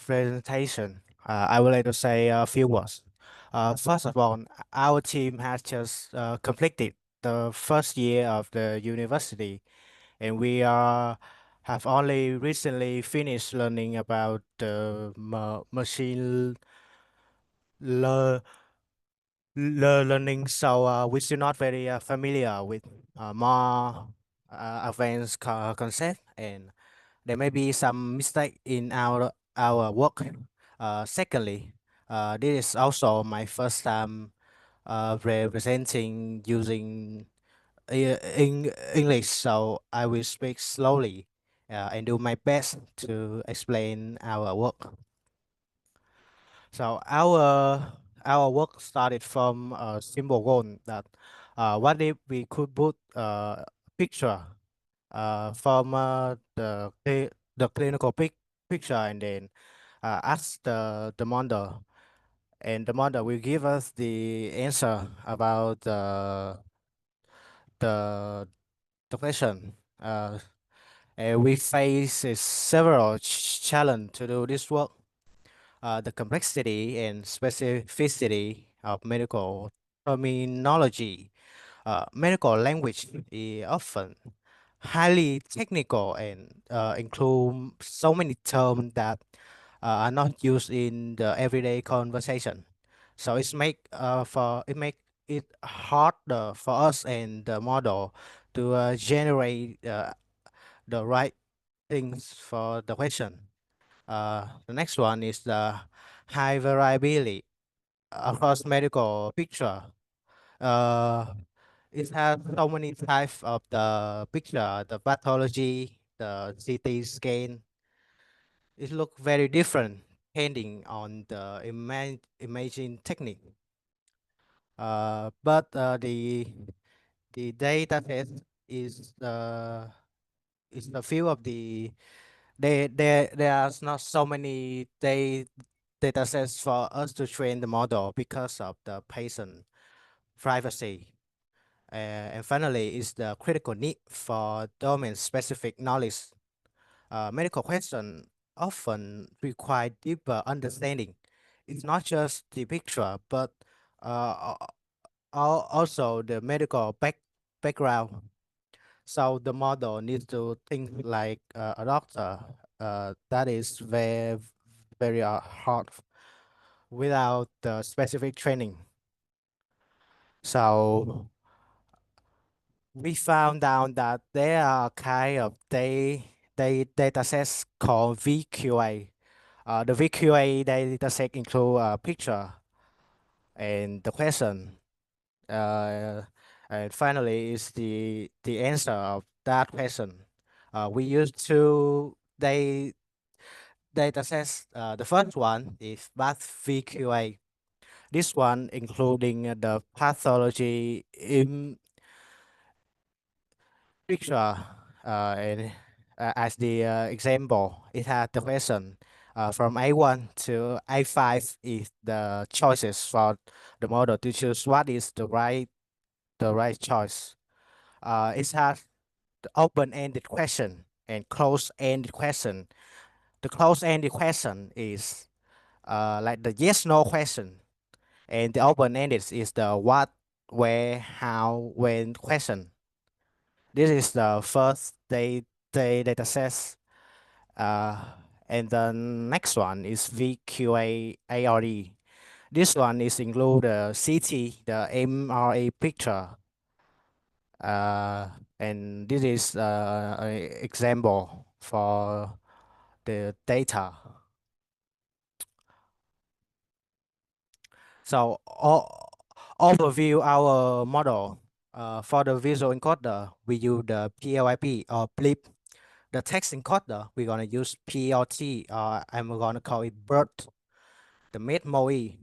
presentation, I would like to say a few words. First of all, our team has just completed the first year of the university, and we have only recently finished learning about the machine lear- learning. So we're still not very familiar with more advanced concept, and there may be some mistake in our work. Secondly, this is also my first time representing using English, so I will speak slowly and do my best to explain our work. So our work started from a simple goal that what if we could put a picture from the clinical picture, and then ask the model, and the model will give us the answer about the the question. And we face several challenge to do this work. The complexity and specificity of medical terminology. Medical language is often highly technical and include so many terms that are not used in the everyday conversation. So it make it harder for us and the model to generate the right things for the question. The next one is the high variability across medical picture. Uh, it has so many types of the picture, the pathology, the CT scan. It look very different depending on the imaging technique. But the data set is the few of the there are not so many data sets for us to train the model because of the patient privacy. And finally, is the critical need for domain-specific knowledge. Medical questions often require deeper understanding. It's not just the picture, but also the medical background. So the model needs to think like a doctor. That is very hard without the specific training. So we found out that there are kind of data sets called VQA. The VQA data set include a picture and the question. Uh, and finally is the answer of that question. We use two data sets. The first one is PathVQA. This one including the pathology in picture, and as the example, it had the question from A1 to A5 is the choices for the model to choose what is the right choice. It has the open-ended question and closed-ended question. The closed-ended question is like the yes/no question, and the open-ended is the what, where, how, when question. This is the first data set. Uh, and the next one is VQA-RAD. This one is include the CT, the MRA picture, and this is an example for the data. So overview our model. For the visual encoder, we use the BLIP or BLIP. The text encoder, we're gonna use PLT, I'm gonna call it BERT. The Med-MoE.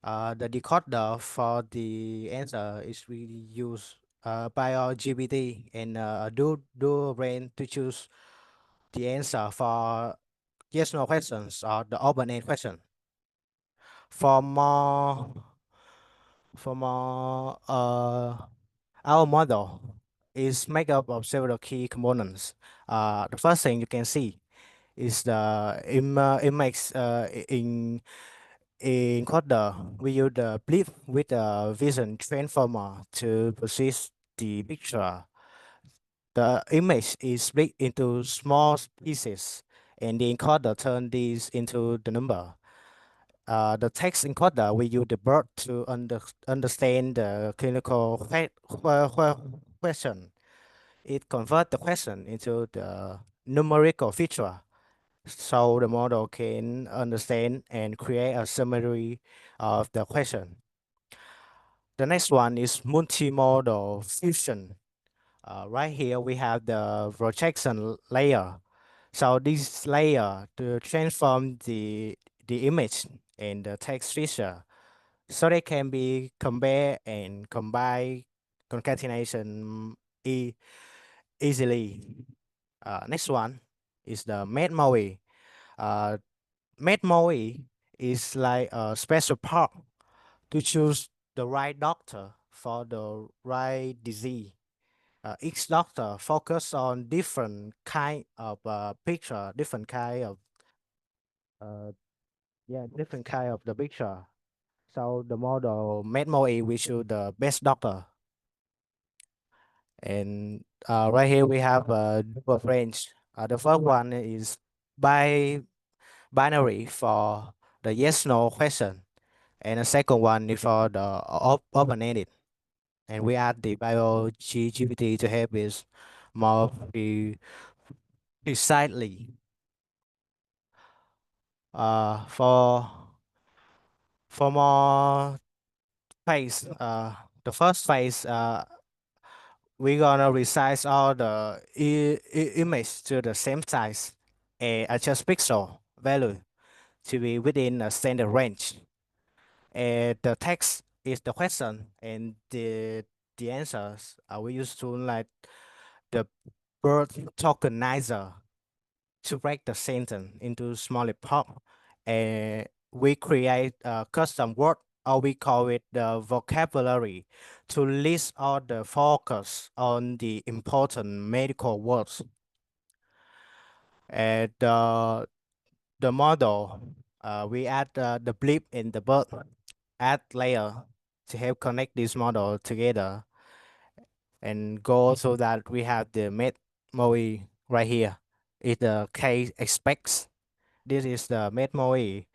The decoder for the answer is we use BioGPT and do brain to choose the answer for yes no questions or the open end question. For more our model is made up of several key components. The first thing you can see is the image encoder. We use the BLIP with a vision transformer to process the picture. The image is split into small pieces, and the encoder turns these into the number. The text encoder, we use the BERT to understand the clinical question. It converts the question into the numerical feature, so the model can understand and create a summary of the question. The next one is multimodal fusion. Right here we have the projection layer. So this layer to transform the image and the text feature, so they can be compared and combined concatenation easily. Next one is the Med-MoE. Uh, Med-MoE is like a special part to choose the right doctor for the right disease. Each doctor focus on different kind of picture, different kind of uh, different kind of the picture. So the model Med-MoE we choose the best doctor. And right here we have a double range. The first one is by binary for the yes no question, and the second one is for the open-ended. And we add the BioGPT to help is more precisely. Uh, for for more phase, the first phase, we're gonna resize all the image to the same size and adjust pixel value to be within a standard range. And the text is the question, and the answers we use to like the bird tokenizer to break the sentence into smaller parts. And we create a custom word, or we call it the vocabulary, to list all the focus on the important medical words. And the model, we add the blip in the bird add layer to help connect this model together and go so that we have the Med-MoE right here. It's the case expects. This is the Med-MoE.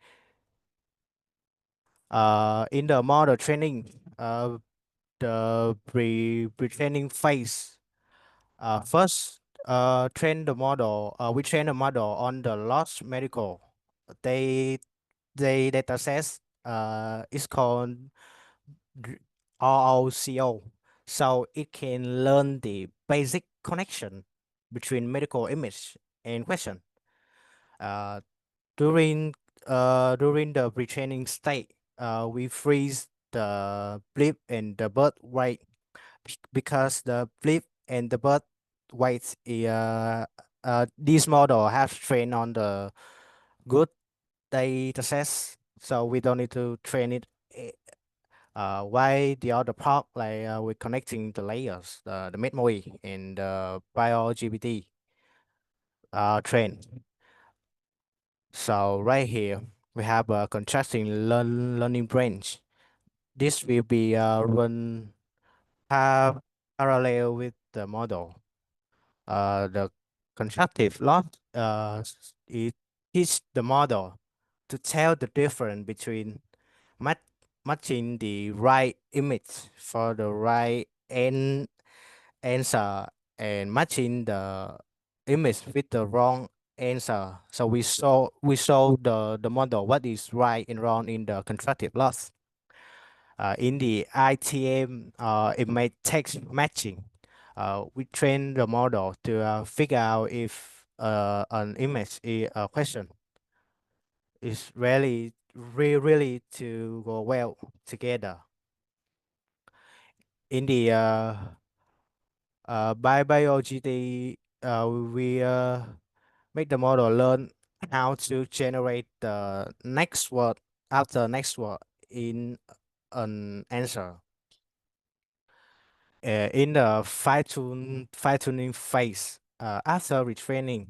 In the model training, the pre-training phase, first train the model. We train the model on the large medical. They data sets. It's called ROCO. So it can learn the basic connection between medical image and question. Uh, during the pre-training state, we freeze the blip and the birth weight because the blip and the birth weight this model has trained on the good data sets, so we don't need to train it. Why the other part like we're connecting the layers, the Med-MoE and the BioGPT train. So right here, we have a contrasting learning branch. This will be run parallel with the model. The contrastive loss it teach the model to tell the difference between mat matching the right image for the right answer and matching the image with the wrong answer. So we saw the model what is right and wrong in the contrastive loss. In the ITM image text matching, we train the model to figure out if an image is a question is really to go well together. In the by BioGPT, we make the model learn how to generate the next word after next word in an answer. In the fine tuning phase, after retraining,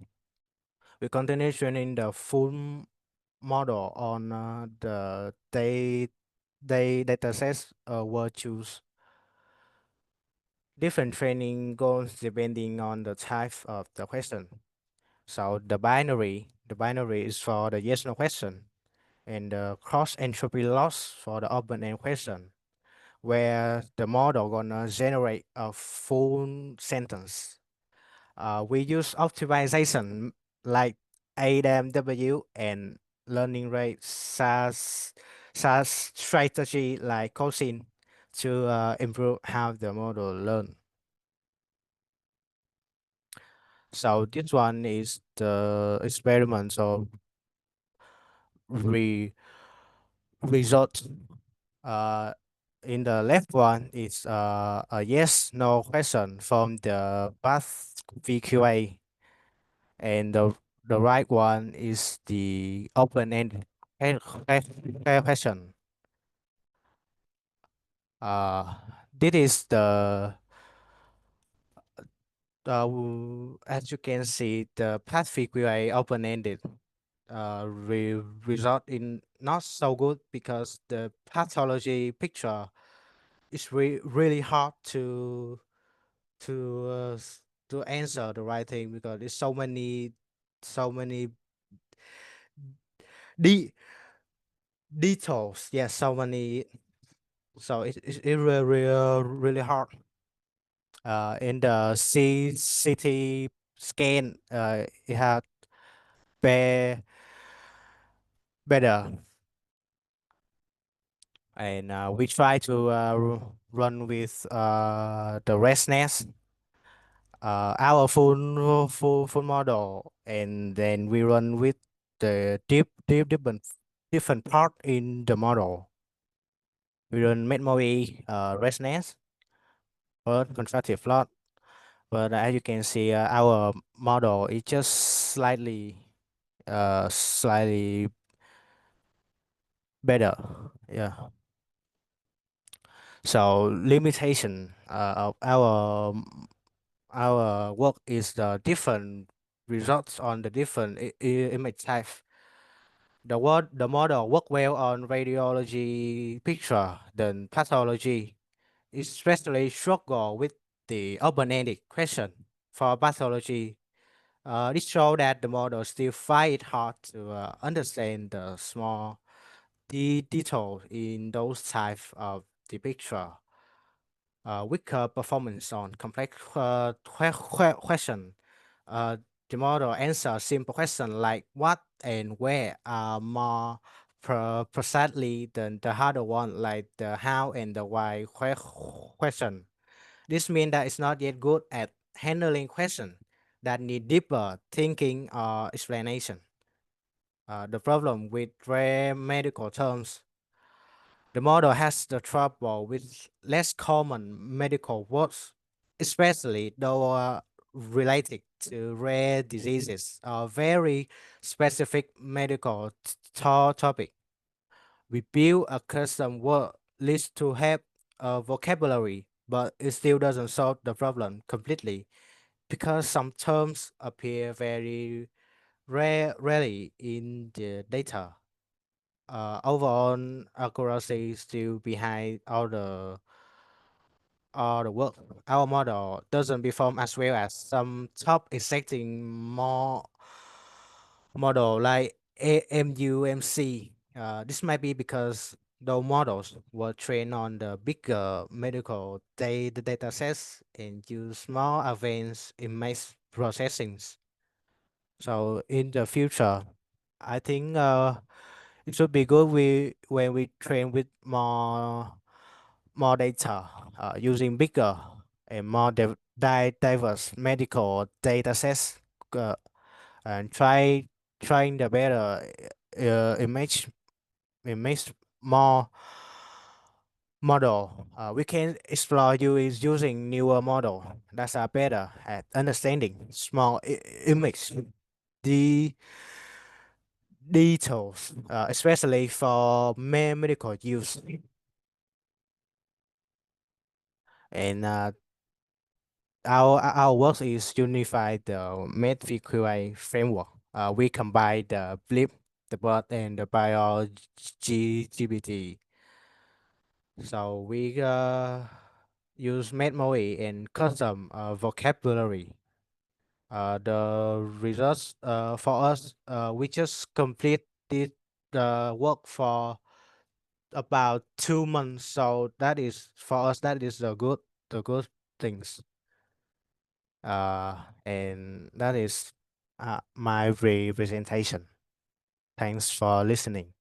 We continue training the full model on the datasets were choose. Different training goals depending on the type of the question. So the binary is for the yes no question, and the cross entropy loss for the open end question, where the model gonna generate a full sentence. We use optimization like AMW and learning rate SAS strategy like coaching to improve how the model learn. So this one is the experiment of re result. Uh, in the left one is a yes no question from the path VQA, and the right one is the open-ended question. Uh, this is the as you can see, the PathVQA open-ended result in not so good because the pathology picture is really hard to to answer the right thing because there's so many de details. Yes, so many. So it's really hard. In the CT scan, it had be better, and we try to run with the ResNet, our full model, and then we run with the different part in the model. We run Med-MoE, ResNet, but contractive plot. But as you can see, our model is just slightly better. Yeah. So limitation of our work is the different results on the different image type. The model work well on radiology picture than pathology. Especially struggle with the open-ended question for pathology. This shows that the model still find it hard to understand the small detail in those type of the picture. Weaker performance on complex question. Uh, the model answer simple question like what and where are more precisely than the harder one like the how and the why question. This means that it's not yet good at handling questions that need deeper thinking or explanation. The problem with rare medical terms, the model has the trouble with less common medical words, especially those related to rare diseases or very specific medical topic. We build a custom word list to have a vocabulary, but it still doesn't solve the problem completely because some terms appear very rarely in the data. Overall accuracy is still behind all the work. Our model doesn't perform as well as some top exacting more model like AMUMC. This might be because those models were trained on the bigger medical data sets and use more advanced image processing. So in the future, I think it should be good when we train with more data using bigger and more diverse medical data sets uh, and trying the better image more model. We can explore using newer model that are better at understanding small image the details, especially for medical use. And our work is unify the Med-VQA framework We combine the BLIP, the BOT, and the BioGPT. So we use Med-MoE and custom vocabulary. The results for us, we just complete this work for about 2 months. So that is for us. That is the good things. And that is my presentation. Thanks for listening.